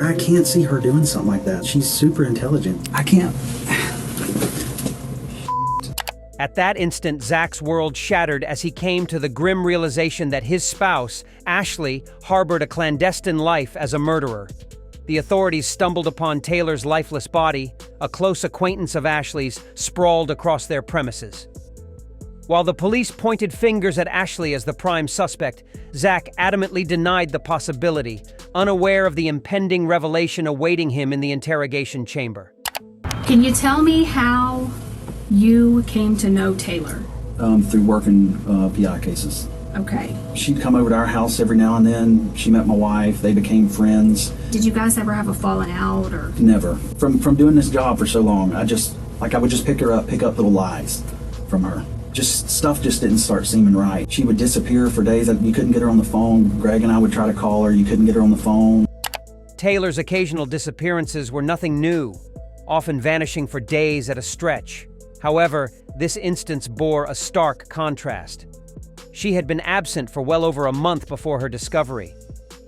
I can't see her doing something like that. She's super intelligent. I can't. At that instant, Zach's world shattered as he came to the grim realization that his spouse, Ashley, harbored a clandestine life as a murderer. The authorities stumbled upon Taylor's lifeless body, a close acquaintance of Ashley's, sprawled across their premises. While the police pointed fingers at Ashley as the prime suspect, Zach adamantly denied the possibility, unaware of the impending revelation awaiting him in the interrogation chamber. Can you tell me how you came to know Taylor? Through working PI cases. Okay. She'd come over to our house every now and then. She met my wife. They became friends. Did you guys ever have a falling out or? Never. From doing this job for so long, I would just pick up little lies from her. Stuff just didn't start seeming right. She would disappear for days. You couldn't get her on the phone. Greg and I would try to call her. You couldn't get her on the phone. Taylor's occasional disappearances were nothing new, often vanishing for days at a stretch. However, this instance bore a stark contrast. She had been absent for well over a month before her discovery.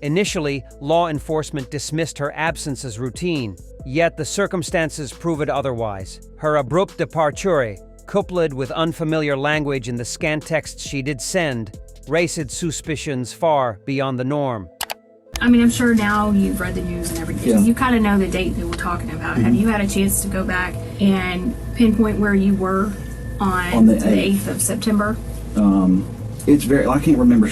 Initially, law enforcement dismissed her absence as routine, yet the circumstances proved otherwise. Her abrupt departure, coupled with unfamiliar language in the scant texts she did send, raised suspicions far beyond the norm. I mean, I'm sure now you've read the news and everything. Yeah. You kind of know the date that we're talking about. Mm-hmm. Have you had a chance to go back and pinpoint where you were on the 8th of September? I can't remember,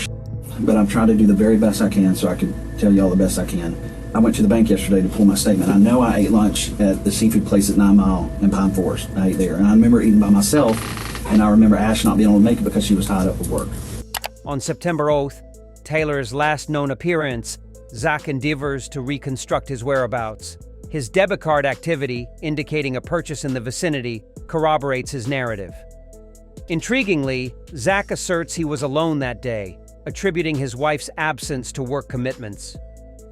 but I'm trying to do the very best I can so I can tell y'all the best I can. I went to the bank yesterday to pull my statement. I know I ate lunch at the seafood place at 9 Mile in Pine Forest. I ate there, and I remember eating by myself, and I remember Ash not being able to make it because she was tied up with work. On September 8th, Taylor's last known appearance, Zach endeavors to reconstruct his whereabouts. His debit card activity, indicating a purchase in the vicinity, corroborates his narrative. Intriguingly, Zach asserts he was alone that day, attributing his wife's absence to work commitments.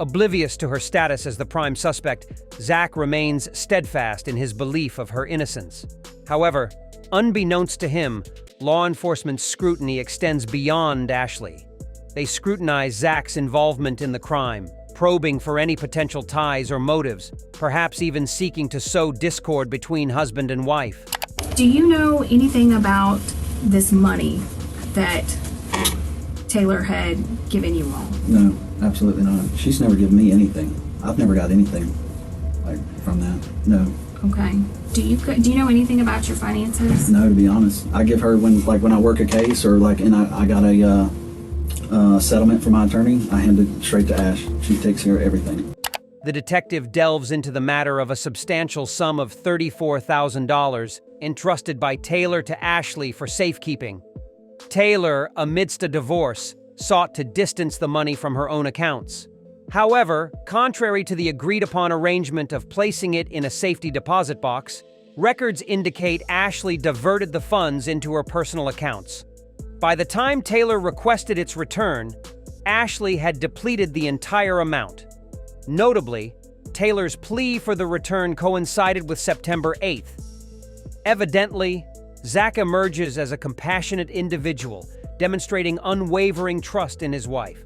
Oblivious to her status as the prime suspect, Zach remains steadfast in his belief of her innocence. However, unbeknownst to him, law enforcement's scrutiny extends beyond Ashley. They scrutinize Zach's involvement in the crime, probing for any potential ties or motives, perhaps even seeking to sow discord between husband and wife. Do you know anything about this money that Taylor had given you all? No, absolutely not. She's never given me anything. I've never got anything from that. No. Okay. Do you know anything about your finances? No, to be honest. I give her when I work a case or and I got a settlement from my attorney, I hand it straight to Ash. She takes care of everything. The detective delves into the matter of a substantial sum of $34,000 entrusted by Taylor to Ashley for safekeeping. Taylor, amidst a divorce, sought to distance the money from her own accounts. However, contrary to the agreed-upon arrangement of placing it in a safety deposit box, records indicate Ashley diverted the funds into her personal accounts. By the time Taylor requested its return, Ashley had depleted the entire amount. Notably, Taylor's plea for the return coincided with September 8th. Evidently, Zach emerges as a compassionate individual, demonstrating unwavering trust in his wife.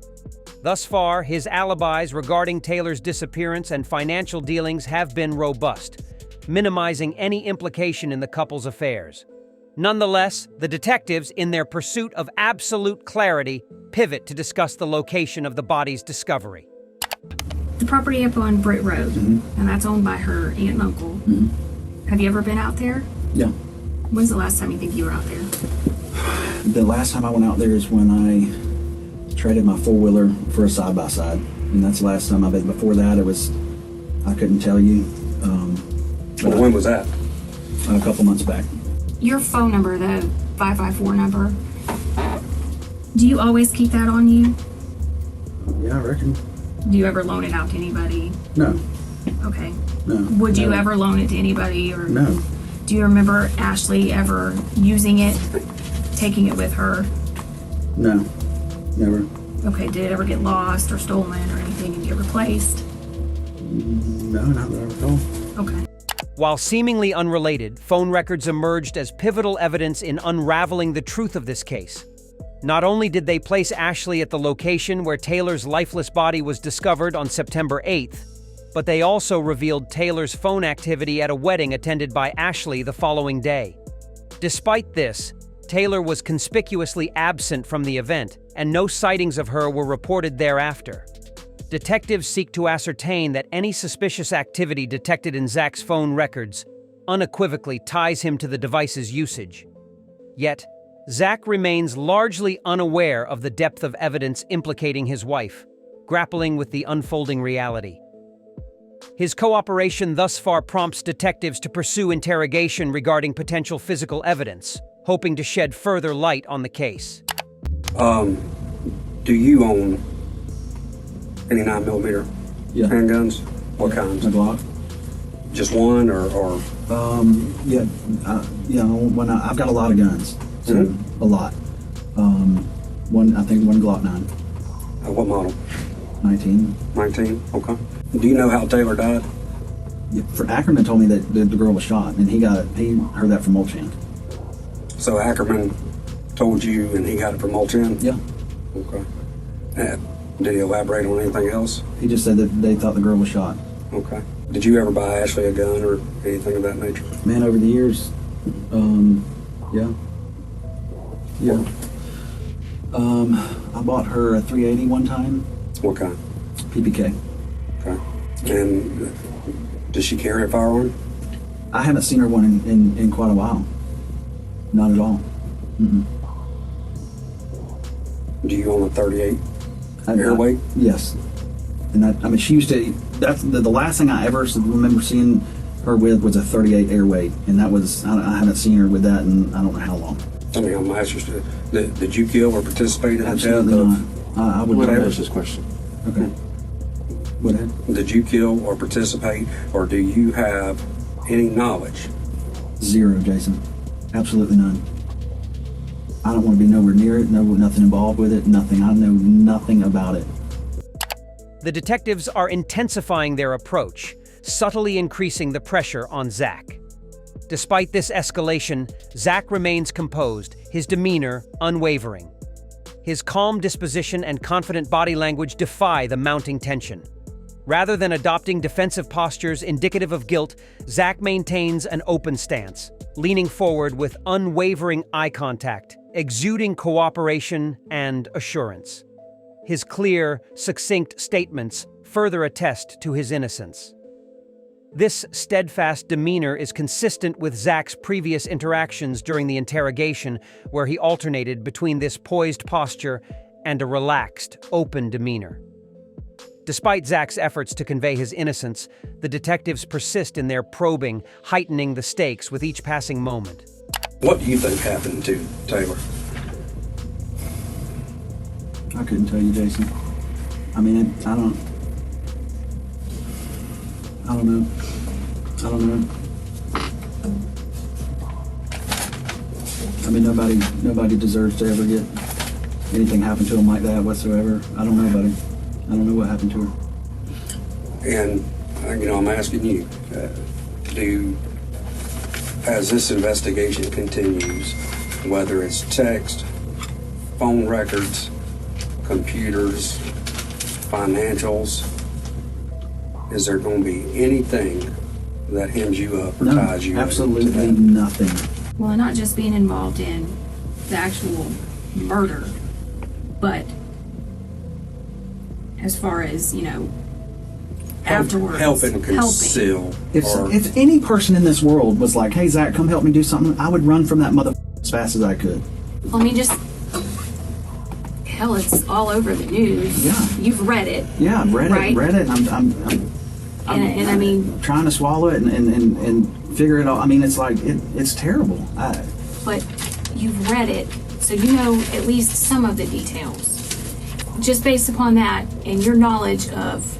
Thus far, his alibis regarding Taylor's disappearance and financial dealings have been robust, minimizing any implication in the couple's affairs. Nonetheless, the detectives, in their pursuit of absolute clarity, pivot to discuss the location of the body's discovery. The property up on Britt Road, Mm-hmm. and that's owned by her aunt and uncle. Mm-hmm. Have you ever been out there? Yeah. When's the last time you think you were out there? The last time I went out there is when I traded my four-wheeler for a side-by-side. And that's the last time I've been. Before that, I couldn't tell you. Well, when was that? A couple months back. Your phone number, the 554 number, do you always keep that on you? Yeah, I reckon. Do you ever loan it out to anybody? No. Okay. No. Would you Never. ever loan it to anybody? Or No. do you remember Ashley ever using it, taking it with her? No. Never. Okay, did it ever get lost or stolen or anything and get replaced? No, not that I recall. Okay. While seemingly unrelated, phone records emerged as pivotal evidence in unraveling the truth of this case. Not only did they place Ashley at the location where Taylor's lifeless body was discovered on September 8th, but they also revealed Taylor's phone activity at a wedding attended by Ashley the following day. Despite this, Taylor was conspicuously absent from the event, and no sightings of her were reported thereafter. Detectives seek to ascertain that any suspicious activity detected in Zach's phone records unequivocally ties him to the device's usage. Yet, Zach remains largely unaware of the depth of evidence implicating his wife, grappling with the unfolding reality. His cooperation thus far prompts detectives to pursue interrogation regarding potential physical evidence, hoping to shed further light on the case. Do you own any 9mm Yeah. handguns? What kinds? A Glock. Just one or When I've got a lot of guns, so a lot. I think one Glock 9, what model? 19. 19? Okay. Do you know how Taylor died? Yeah, Ackerman told me that the girl was shot, and he heard that from Molchan. So Ackerman told you and he got it from Molchan? Yeah. Okay. Did he elaborate on anything else? He just said that they thought the girl was shot. Okay. Did you ever buy Ashley a gun or anything of that nature? Man, over the years, yeah. I bought her a 380 one time, What kind? PPK. Okay. And does she carry a firearm? I haven't seen her one in quite a while. Not at all. Do you own a 38 I- airweight? Yes. And she used to, that's the last thing I ever remember seeing her with was a 38 airweight. And that was, I haven't seen her with that in I don't know how long. I mean, I'm interested. Did you kill or participate in the death Absolutely of? not. I would Whatever. never. That's his question. Okay. What ahead? Did you kill or participate, or do you have any knowledge? Zero, Jason. Absolutely none. I don't want to be nowhere near it. Nothing involved with it. Nothing. I know nothing about it. The detectives are intensifying their approach, subtly increasing the pressure on Zach. Despite this escalation, Zach remains composed, his demeanor unwavering. His calm disposition and confident body language defy the mounting tension. Rather than adopting defensive postures indicative of guilt, Zach maintains an open stance, leaning forward with unwavering eye contact, exuding cooperation and assurance. His clear, succinct statements further attest to his innocence. This steadfast demeanor is consistent with Zach's previous interactions during the interrogation, where he alternated between this poised posture and a relaxed, open demeanor. Despite Zach's efforts to convey his innocence, the detectives persist in their probing, heightening the stakes with each passing moment. What do you think happened to Taylor? I couldn't tell you, Jason. I mean, I don't know. I mean, nobody deserves to ever get anything happen to them like that whatsoever. I don't know, buddy. I don't know what happened to her. And I'm asking you, as this investigation continues, whether it's text, phone records, computers, financials, is there going to be anything that hems you up or No, ties you absolutely to that? nothing. Well, not just being involved in the actual murder, but as far as, afterwards. Helping conceal. If any person in this world was like, "Hey, Zach, come help me do something," I would run from that mother as fast as I could. I mean, hell, it's all over the news. Yeah. You've read it. Yeah, I've read Right? it. And And I mean, trying to swallow it and figure it out. I mean, it's like it's terrible. but you've read it, so you know at least some of the details. Just based upon that and your knowledge of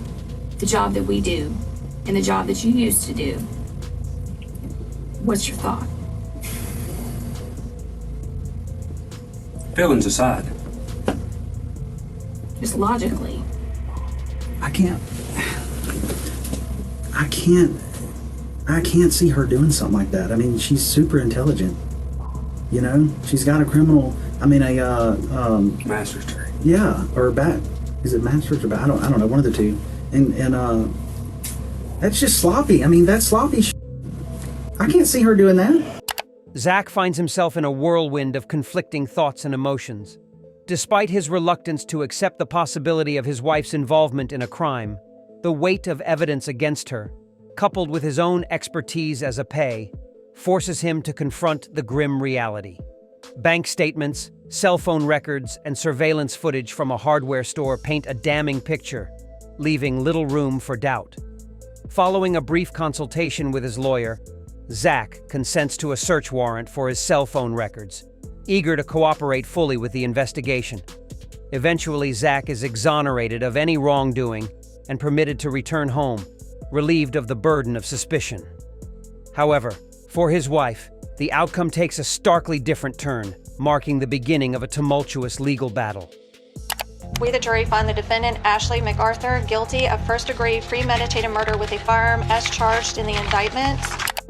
the job that we do and the job that you used to do, what's your thought? Feelings aside, Just logically. I can't see her doing something like that. I mean, she's super intelligent. She's got a criminal. I mean, master's degree. yeah, or is it master's or I don't know, one of the two. And That's just sloppy. I mean, that's sloppy I can't see her doing that. Zach finds himself in a whirlwind of conflicting thoughts and emotions. Despite his reluctance to accept the possibility of his wife's involvement in a crime, the weight of evidence against her, coupled with his own expertise as a pay, forces him to confront the grim reality. Bank statements, cell phone records, and surveillance footage from a hardware store paint a damning picture, leaving little room for doubt. Following a brief consultation with his lawyer, Zach consents to a search warrant for his cell phone records, eager to cooperate fully with the investigation. Eventually, Zach is exonerated of any wrongdoing and permitted to return home, relieved of the burden of suspicion. However, for his wife, the outcome takes a starkly different turn, marking the beginning of a tumultuous legal battle. We, the jury, find the defendant, Ashley MacArthur, guilty of first-degree premeditated murder with a firearm as charged in the indictment.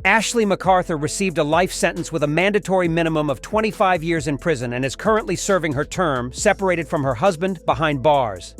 Ashley MacArthur received a life sentence with a mandatory minimum of 25 years in prison and is currently serving her term, separated from her husband, behind bars.